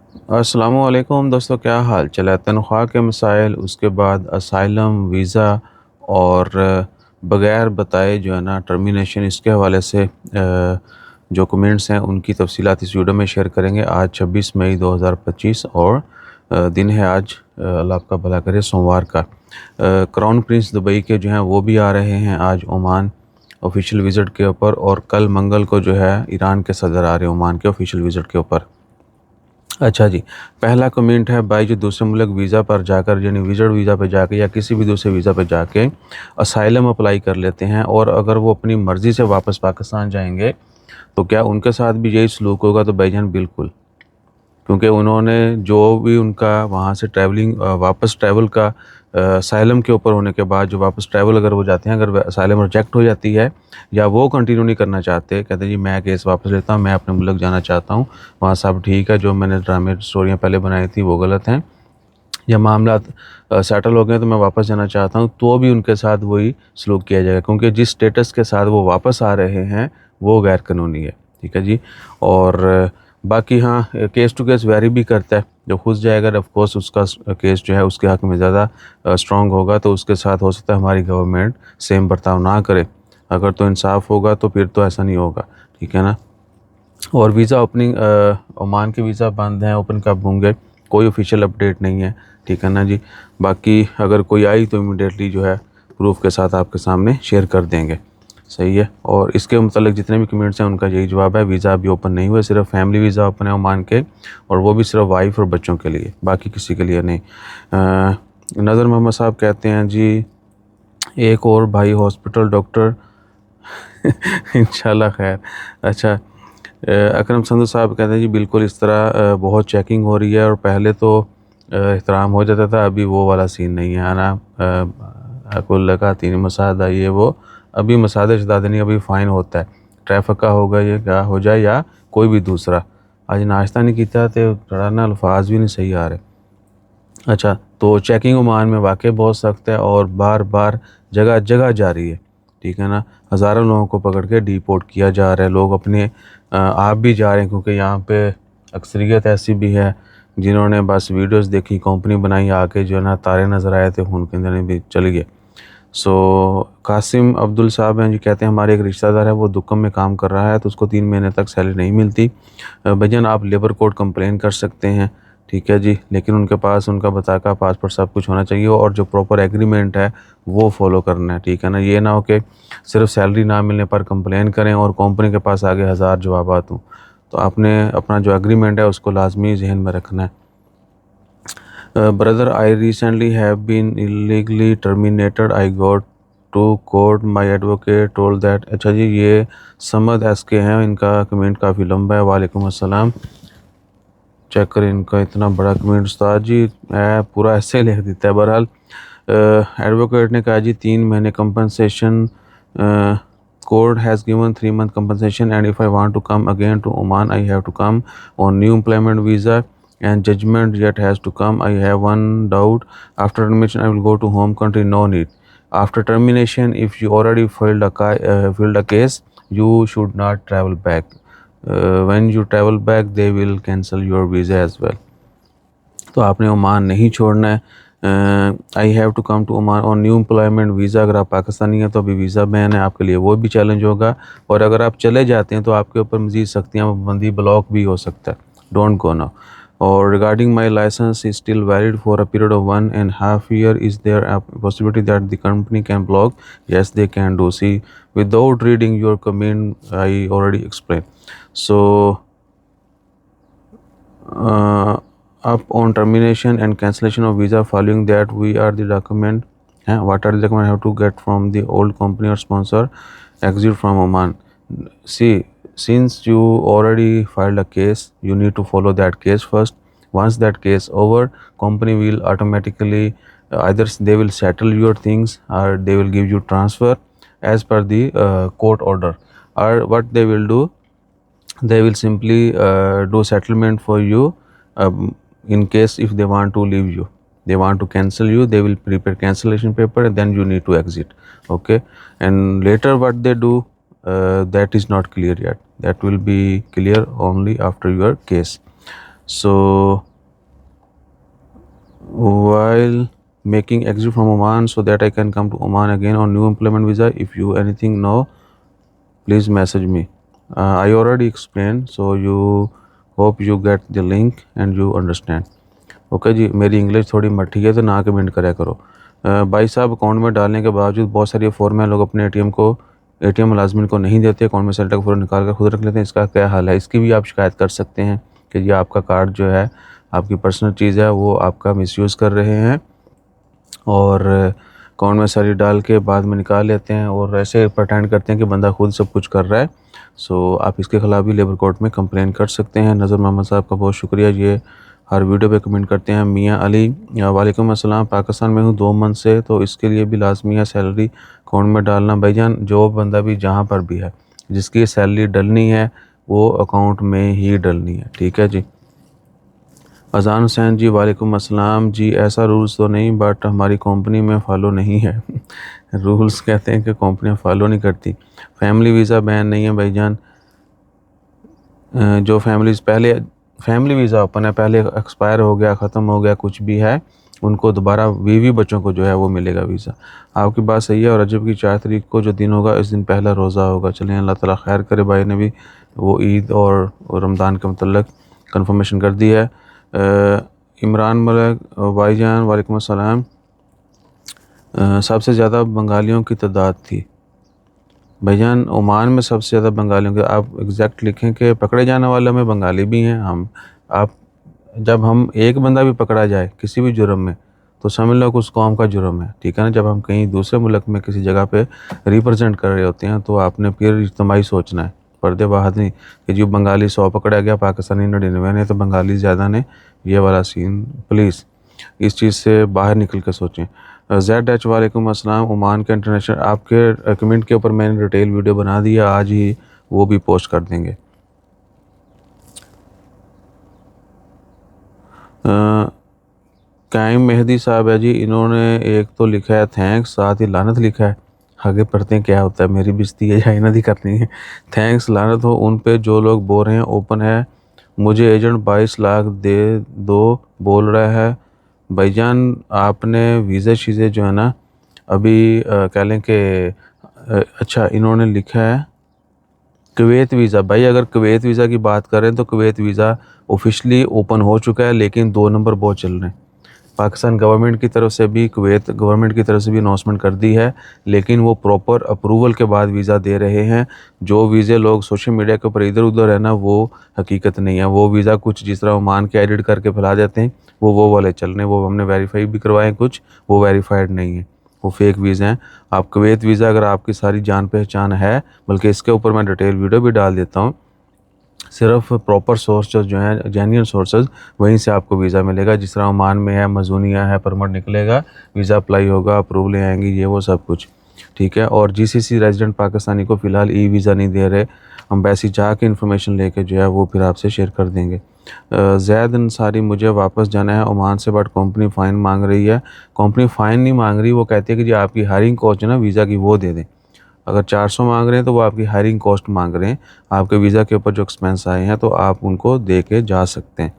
अस्सलामुअलैकुम दोस्तों, क्या हाल चाल है। तनख्वाह के मसाइल, उसके बाद असाइलम, वीज़ा और बग़ैर बताए जो है ना टर्मिनेशन, इसके हवाले से जो कमेंट्स हैं उनकी तफसीलात इस वीडियो में शेयर करेंगे। आज 26 मई 2025 और दिन है आज, अल्लाह आपका भला करे, सोमवार का। क्राउन प्रिंस दुबई के जो हैं वो भी आ रहे हैं आज ओमान ऑफिशियल विज़िट के ऊपर, और कल मंगल को जो है ईरान के सदर आ रहे हैं ओमान के ऑफिशियल विज़िट के ऊपर। अच्छा जी, पहला कमेंट है, भाई जो दूसरे मुल्क वीज़ा पर जाकर यानी विज़िट वीज़ा पे जाके या किसी भी दूसरे वीज़ा पे जाके असाइलम अप्लाई कर लेते हैं, और अगर वो अपनी मर्ज़ी से वापस पाकिस्तान जाएंगे तो क्या उनके साथ भी यही सलूक होगा? तो भाईजान बिल्कुल, क्योंकि उन्होंने जो भी उनका वहाँ से ट्रैवलिंग वापस ट्रैवल का असाइलम के ऊपर होने के बाद जो वापस ट्रैवल अगर वो जाते हैं, अगर असाइलम रिजेक्ट हो जाती है या वो कंटिन्यू नहीं करना चाहते, कहते हैं जी मैं केस वापस लेता हूँ, मैं अपने मुल्क जाना चाहता हूँ, वहाँ सब ठीक है, जो मैंने ड्रामे स्टोरियाँ पहले बनाई थी वो गलत हैं, या मामला सेटल हो गए तो मैं वापस जाना चाहता हूँ, तो भी उनके साथ वही सलूक किया जाएगा, क्योंकि जिस स्टेटस के साथ वो वापस आ रहे हैं वो गैर कानूनी है। ठीक है जी। और बाकी हाँ, केस टू केस वेरी भी करता है। जो घुस जाएगा ऑफ कोर्स उसका केस जो है उसके हक़ में ज़्यादा स्ट्रॉन्ग होगा, तो उसके साथ हो सकता है हमारी गवर्नमेंट सेम बर्ताव ना करे। अगर तो इंसाफ होगा तो फिर तो ऐसा नहीं होगा। ठीक है ना। और वीज़ा ओपनिंग, ओमान के वीज़ा बंद हैं, ओपन कब होंगे कोई ऑफिशियल अपडेट नहीं है। ठीक है ना जी। बाकी अगर कोई आई तो इमीडिएटली जो है प्रूफ के साथ आपके सामने शेयर कर देंगे। सही है। और इसके मतलब जितने भी कमेंट्स हैं उनका यही जवाब है, वीज़ा अभी ओपन नहीं हुआ, सिर्फ फैमिली वीज़ा ओपन है ओमान के, और वो भी सिर्फ वाइफ और बच्चों के लिए, बाकी किसी के लिए नहीं। नज़र मोहम्मद साहब कहते हैं जी, एक और भाई हॉस्पिटल डॉक्टर इंशाल्लाह खैर। अच्छा, अकरम संधू साहब कहते हैं जी बिल्कुल इस तरह बहुत चेकिंग हो रही है, और पहले तो एहतराम हो जाता था, अभी वो वाला सीन नहीं है ना। कुल लगा तीन मसादा ये वो, अभी मसादा शदादा नहीं, अभी फ़ाइन होता है। ट्रैफिक का होगा ये क्या हो जाए या कोई भी दूसरा। आज नाश्ता नहीं किया तो थोड़ा ना अल्फाज भी नहीं सही आ रहे। अच्छा, तो चेकिंग ओमान में वाकई बहुत सख्त है और बार बार जगह जगह जारी है। ठीक है ना। हज़ारों लोगों को पकड़ के डिपोर्ट किया जा रहा है, लोग अपने आप भी जा रहे हैं, क्योंकि यहाँ पे अक्सरियत ऐसी भी है जिन्होंने बस वीडियोस देखी, कंपनी बनाई, आके जो है ना तारे नज़र आए थे, उनके अंदर भी चले गए। सो कासिम अब्दुल साहब हैं जी, कहते हैं हमारे एक रिश्तेदार है, वो दुक्कम में काम कर रहा है, तो उसको 3 महीने तक सैलरी नहीं मिलती। भैया आप लेबर कोड कंप्लेन कर सकते हैं। ठीक है जी, लेकिन उनके पास उनका बताका पासपोर्ट सब कुछ होना चाहिए, और जो प्रॉपर एग्रीमेंट है वो फॉलो करना है। ठीक है ना। ये ना हो कि सिर्फ सैलरी ना मिलने पर कंप्लेन करें और कंपनी के पास आगे हज़ार जवाबात हों। तो आपने अपना जो एग्रीमेंट है उसको लाजमी जहन में रखना है। Brother, I recently have been illegally terminated. I got to court. My advocate told that। अच्छा जी, ये समद एस के हैं, इनका कमेंट काफ़ी लंबा है। वालेकुम अस्सलाम। चेक करें इनका इतना बड़ा कमेंट, उस्ताद जी पूरा ऐसे लिख देता है। बहरहाल एडवोकेट ने कहा जी 3 महीने compensation, court has given 3 month compensation, and if I want to come again to Oman I have to come on new employment visa, and judgment yet has to come. I have one doubt, after termination I will go to home country, no need. After termination, if you already filed a case, you should not travel back. When you travel back they will cancel your visa as well. तो आपने Oman नहीं छोड़ना है। I have to come to Oman on new employment visa. अगर आप पाकिस्तानी हैं तो अभी वीज़ा बैन है आपके लिए, वो भी चैलेंज होगा, और अगर आप चले जाते हैं तो आपके ऊपर मज़ीद सख्तियाँ पाबंदी ब्लॉक भी हो सकता है। Don't go now. और regarding my licence is still valid for a period of 1.5 year, is there a possibility that the company can block? Yes they can do. See without reading your comment I already explain. सो up on termination and cancellation of visa, following that we are the document, what are the document I have to get from the old company or sponsor exit from Oman? See, since you already filed a case, you need to follow that case first. Once that case over, company will automatically either they will settle your things or they will give you transfer as per the court order, or what they will do, they will simply do settlement for you. In case if they want to leave you, they want to cancel you, they will prepare cancellation paper and then you need to exit. Okay. And later what they do, that is not clear yet, that will be clear only after your case. So while making exit from Oman so that I can come to Oman again on new employment visa, if you anything know, please message me. I already explained, so you hope you get the link and you understand. Okay जी, मेरी English थोड़ी मठी है तो ना comment करा करो। भाई साहब, अकाउंट में डालने के बावजूद बहुत सारी फॉर्म है, लोग अपने एटीएम मुलाजमिन को नहीं देते, अकाउंट में सेंटर का फ़ौरन निकाल कर खुद रख लेते हैं। इसका क्या हाल है? इसकी भी आप शिकायत कर सकते हैं कि ये आपका कार्ड जो है, आपकी पर्सनल चीज़ है, वो आपका मिसयूज़ कर रहे हैं और अकाउंट में सारी डाल के बाद में निकाल लेते हैं और ऐसे प्रटेंड करते हैं कि बंदा खुद सब कुछ कर रहा है। सो आप इसके ख़िलाफ़ भी लेबर कोर्ट में कंप्लेन कर सकते हैं। नज़र मोहम्मद साहब का बहुत शुक्रिया, ये हर वीडियो पे कमेंट करते हैं। मियाँ अली, वालेकुम अस्सलाम, पाकिस्तान में हूँ 2 मंथ से, तो इसके लिए भी लाजमी है सैलरी अकाउंट में डालना? भाईजान, जो बंदा भी जहाँ पर भी है, जिसकी सैलरी डलनी है वो अकाउंट में ही डलनी है, ठीक है जी। अज़ान हुसैन जी, वालेकुम अस्सलाम जी। ऐसा रूल्स तो नहीं, बट हमारी कंपनी में फ़ॉलो नहीं है। रूल्स कहते हैं कि कंपनियां फ़ॉलो नहीं करती। फैमिली वीज़ा बैन नहीं है भाईजान। जो फैमिली वीज़ा ओपन है, पहले एक्सपायर हो गया, ख़त्म हो गया, कुछ भी है, उनको दोबारा बीवी बच्चों को जो है वो मिलेगा वीज़ा। आपकी बात सही है। और रजब की 4 तारीख को जो दिन होगा, इस दिन पहला रोज़ा होगा। चलें, अल्लाह ताला खैर करे। भाई ने भी वो ईद और रमज़ान के मतलब कन्फर्मेशन कर दी है। इमरान मलिक भाईजान, वालेकुम अस्सलाम। सबसे ज़्यादा बंगालियों की तादाद थी भाईजान ओमान में, सबसे ज़्यादा बंगालियों के। आप एग्जैक्ट लिखें कि पकड़े जाने वालों में बंगाली भी हैं हम। आप जब हम एक बंदा भी पकड़ा जाए किसी भी जुर्म में, तो समझ लो कि उस कौम का जुर्म है, ठीक है ना। जब हम कहीं दूसरे मुल्क में किसी जगह पे रिप्रेजेंट कर रहे होते हैं, तो आपने फिर इज्तिमाई सोचना है, पर्दे बाहर नहीं कि जी बंगाली 100 पकड़ा गया, पाकिस्तानी 99 ने, तो बंगाली ज़्यादा ने, ये वाला सीन। प्लीज़ इस चीज़ से बाहर निकल कर सोचें। ZH, वालेकुम अस्सलाम। ओमान के इंटरनेशनल, आपके कमेंट के ऊपर मैंने डिटेल वीडियो बना दिया, आज ही वो भी पोस्ट कर देंगे। कायम मेहदी साहब है जी, इन्होंने एक तो लिखा है थैंक्स, साथ ही लानत लिखा है। आगे पढ़ते हैं क्या होता है, मेरी बेइज्जती है या इन्हें ही करनी है। थैंक्स, लानत हो उन पे जो लोग बोल रहे हैं ओपन है, मुझे एजेंट 22 लाख दे दो बोल रहा है। भाईजान, आपने वीज़ा चीज़ें जो है ना, अभी कह लें कि अच्छा इन्होंने लिखा है कुवैत वीज़ा। भाई अगर कुवैत वीज़ा की बात करें तो कुवैत वीज़ा ऑफिशियली ओपन हो चुका है, लेकिन 2 नंबर बहुत चल रहे हैं। पाकिस्तान गवर्नमेंट की तरफ से भी, कुवैत गवर्नमेंट की तरफ से भी अनाउंसमेंट कर दी है, लेकिन वो प्रॉपर अप्रूवल के बाद वीज़ा दे रहे हैं। जो वीज़े लोग सोशल मीडिया के ऊपर इधर उधर है ना, वो हकीकत नहीं है। वो वीज़ा कुछ जिस तरह ओमान के एडिट करके फैला देते हैं, वो वाले चल रहे हैं। वो हमने वेरीफाई भी करवाए, कुछ वो वेरीफाइड नहीं है, वो फेक वीज़ा हैं। आप कुवैत वीज़ा अगर आपकी सारी जान पहचान है, बल्कि इसके ऊपर मैं डिटेल वीडियो भी डाल देता हूँ, सिर्फ प्रॉपर सोर्सेज जो हैं, जेन्युइन सोर्सेज, वहीं से आपको वीज़ा मिलेगा। जिस तरह ओमान में है, मजूनिया है, परमिट निकलेगा, वीज़ा अप्लाई होगा, अप्रूवलें आएंगी, ये वो सब कुछ, ठीक है। और GCC रेजिडेंट पाकिस्तानी को फ़िलहाल ई वीज़ा नहीं दे रहे, एम्बेसी जाके इन्फॉर्मेशन लेके जो है वो फिर आपसे शेयर कर देंगे। ज़ैद अंसारी, मुझे वापस जाना है ओमान से, बट कंपनी फ़ाइन मांग रही है। कंपनी फ़ाइन नहीं मांग रही, वो कहती है कि जी आपकी हायरिंग कॉस्ट है ना वीज़ा की, वो दे दें। अगर 400 मांग रहे हैं तो वो आपकी हायरिंग कॉस्ट मांग रहे हैं, आपके वीज़ा के ऊपर जो एक्सपेंस आए हैं तो आप उनको दे के जा सकते हैं,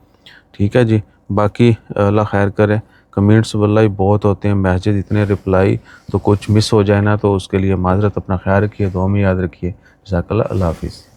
ठीक है जी। बाकी अल्लाह खैर करे। कमेंट्स वल्लाही बहुत होते हैं, मैसेज इतने, रिप्लाई, तो कुछ मिस हो जाए ना तो उसके लिए माजरत। अपना ख्याल रखिए, दुआ में याद रखिए। जज़ाकल्लाह, अल्लाह हाफ़िज़।